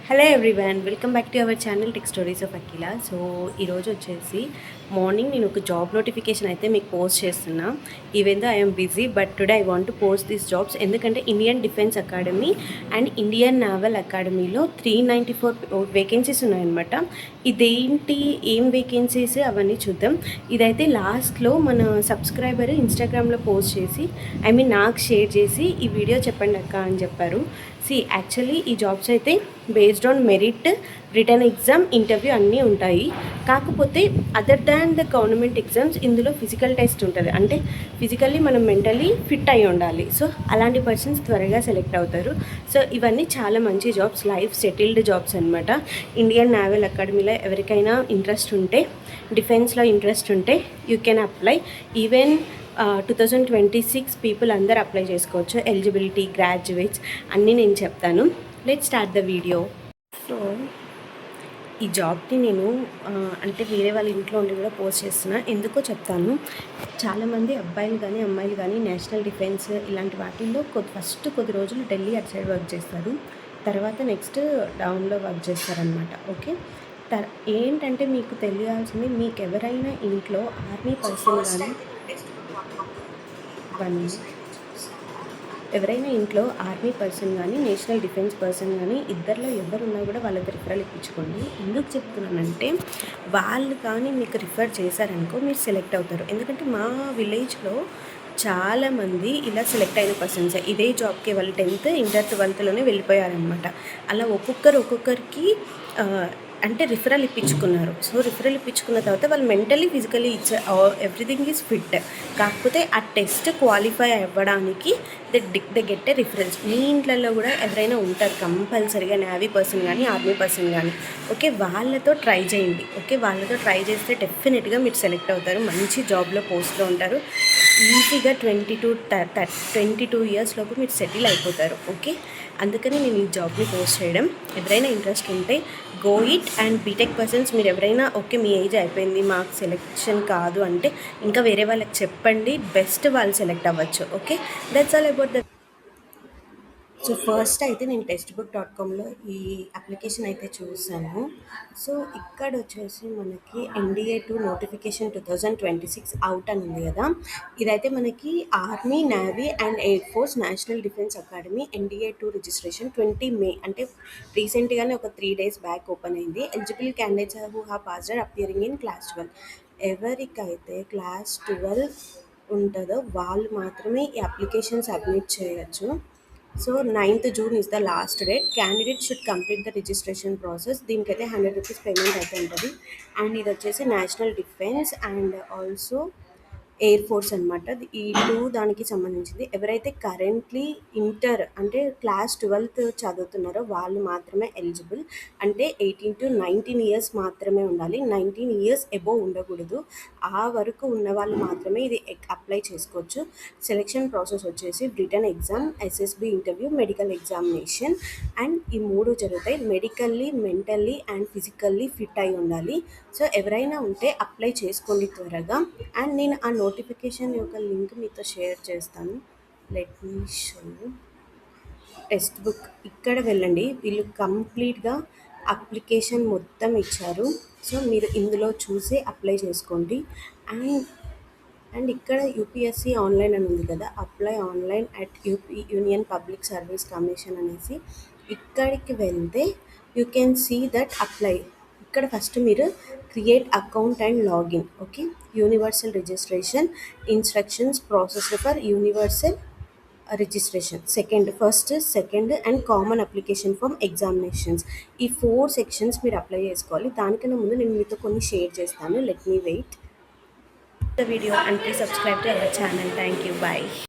Hello everyone, welcome back to our channel tech stories of Akhila. So ఈరోజు వచ్చేసి morning నేను ఒక job notification అయితే మీకు పోస్ట్ చేస్తున్నా. Even though I'm busy, but today I want to post these jobs. ఎందుకంటే Indian defence academy and Indian naval అకాడమీలో 394 vacancies ఉన్నాయన్నమాట. ఇదేంటి, ఏం వేకెన్సీస్ అవన్నీ చూద్దాం. ఇదైతే లాస్ట్లో మన సబ్స్క్రైబర్ ఇన్స్టాగ్రామ్లో పోస్ట్ చేసి నాకు షేర్ చేసి ఈ వీడియో చెప్పండి అక్క అని చెప్పారు. యాక్చువల్లీ ఈ జాబ్స్ అయితే based on merit, return exam, interview అన్నీ ఉంటాయి. కాకపోతే other than the government exams ఇందులో ఫిజికల్ టెస్ట్ ఉంటుంది. అంటే ఫిజికల్లీ మనం మెంటలీ ఫిట్ అయి ఉండాలి. సో అలాంటి పర్సన్స్ త్వరగా సెలెక్ట్ అవుతారు. సో ఇవన్నీ చాలా మంచి జాబ్స్, లైఫ్ సెటిల్డ్ జాబ్స్ అనమాట. ఇండియన్ నావల్ అకాడమీలో ఎవరికైనా ఇంట్రెస్ట్ ఉంటే, డిఫెన్స్లో ఇంట్రెస్ట్ ఉంటే you can apply. Even 2026 people అందరు అప్లై చేసుకోవచ్చు. ఎలిజిబిలిటీ, గ్రాడ్యుయేట్స్ అన్నీ నేను చెప్తాను. Let start the video. So ఈ జాబ్ని నేను అంటే వేరే వాళ్ళ ఇంట్లో ఉండి కూడా పోస్ట్ చేస్తున్నా. ఎందుకో చెప్తాను. చాలామంది అబ్బాయిలు కానీ అమ్మాయిలు కానీ నేషనల్ డిఫెన్స్ ఇలాంటి వాటిల్లో ఫస్ట్ కొద్ది రోజులు ఢిల్లీ అటు సైడ్ వర్క్ చేస్తారు. తర్వాత నెక్స్ట్ డౌన్లో వర్క్ చేస్తారనమాట. ఓకే, ఏంటంటే మీకు తెలియాల్సింది, మీకు ఎవరైనా ఇంట్లో ఆర్మీ పర్సన్ కానీ ఎవరైనా ఇంట్లో ఆర్మీ పర్సన్ కానీ నేషనల్ డిఫెన్స్ పర్సన్ కానీ ఇద్దరిలో ఎవరున్నా కూడా వాళ్ళకి రిఫరల్ ఇప్పించుకోండి. ఎందుకు చెప్తున్నానంటే, వాళ్ళు కానీ మీకు రిఫర్ చేశారనుకో మీరు సెలెక్ట్ అవుతారు. ఎందుకంటే మా విలేజ్లో చాలామంది ఇలా సెలెక్ట్ అయిన పర్సన్స్ ఇదే జాబ్కి వాళ్ళు 10th, ఇంటర్, 12th వెళ్ళిపోయారనమాట. అలా ఒక్కొక్కరికి అంటే రిఫరల్ ఇప్పించుకున్నారు. సో రిఫరల్ ఇప్పించుకున్న తర్వాత వాళ్ళు mentally, physically everything is fit. కాకపోతే ఆ టెస్ట్ క్వాలిఫై అవ్వడానికి దే గెట్ ఏ రిఫరెన్స్. మీ ఇంట్లో కూడా ఎవరైనా ఉంటారు కంపల్సరీగా, నేవీ పర్సన్ కానీ ఆర్మీ పర్సన్ కానీ. ఓకే, వాళ్ళతో ట్రై చేయండి. ఓకే, వాళ్ళతో ట్రై చేస్తే డెఫినెట్గా మీరు సెలెక్ట్ అవుతారు, మంచి జాబ్లో పోస్ట్లో ఉంటారు. ఈజీగా 22 ఇయర్స్ లోపు మీరు సెటిల్ అయిపోతారు. ఓకే, అందుకని నేను ఈ జాబ్ని పోస్ట్ చేయడం. ఎవరైనా ఇంట్రెస్ట్ ఉంటే go it. And BTech persons మీరు ఎవరైనా ఓకే మీ ఏజ్ అయిపోయింది, మాకు సెలెక్షన్ కాదు అంటే ఇంకా వేరే వాళ్ళకి చెప్పండి, బెస్ట్ వాళ్ళు సెలెక్ట్ అవ్వచ్చు. Okay, that's all about the. So first అయితే నేను textbook.comలో ఈ అప్లికేషన్ అయితే చూసాను. సో ఇక్కడ వచ్చేసి మనకి NDA-2 నోటిఫికేషన్ 2026 అవుట్ అని ఉంది కదా. ఇదైతే మనకి army, navy and air force national defence academy NDA-2 registration 20 మే, అంటే రీసెంట్గానే ఒక 3 days బ్యాక్ ఓపెన్ అయింది. Eligible candidates who have passed appearing in class 12. ఎవరికైతే క్లాస్ 12 ఉంటుందో వాళ్ళు మాత్రమే ఈ అప్లికేషన్ సబ్మిట్ చేయొచ్చు. So 9th June is the last date. Candidate should complete the registration process. దీనికైతే 100 రూపీస్ పేమెంట్ అయితే ఉంటుంది. అండ్ ఇది వచ్చేసి national defence and also air force అనమాట. ఈ 2 దానికి సంబంధించింది. ఎవరైతే కరెంట్లీ ఇంటర్ అంటే క్లాస్ 12th చదువుతున్నారో వాళ్ళు మాత్రమే ఎలిజిబుల్. అంటే 18 to 19 ఇయర్స్ మాత్రమే ఉండాలి, 19 ఇయర్స్ అబోవ్ ఉండకూడదు. ఆ వరకు ఉన్న వాళ్ళు మాత్రమే ఇది అప్లై చేసుకోవచ్చు. సెలెక్షన్ ప్రాసెస్ వచ్చేసి return exam, SSB interview, medical examination and ఈ 3 జరుగుతాయి. Medically, mentally and physically fit అయి ఉండాలి. సో ఎవరైనా ఉంటే అప్లై చేసుకోండి త్వరగా. అండ్ నేను ఆ నోటిఫికేషన్ యొక్క లింక్ మీతో షేర్ చేస్తాను. లెట్ మీ షో. టెక్స్ట్ బుక్ ఇక్కడ వెళ్ళండి. వీళ్ళు కంప్లీట్గా అప్లికేషన్ మొత్తం ఇచ్చారు. సో మీరు ఇందులో చూసి అప్లై చేసుకోండి. అండ్ ఇక్కడ UPSC ఆన్లైన్ అని ఉంది కదా, apply online at Union Public Service Commission అనేసి ఇక్కడికి వెళ్తే you can see that apply. ఇక్కడ ఫస్ట్ మీరు create account and login. Okay, universal registration instructions process for universal registration, first second and common application form examinations. ఈ 4 sections మీరు apply చేసుకోవాలి. దానికన్నా ముందు నేను మీతో కొన్ని షేర్ చేస్తాను. Let me wait the video and please subscribe to our channel. Thank you. Bye.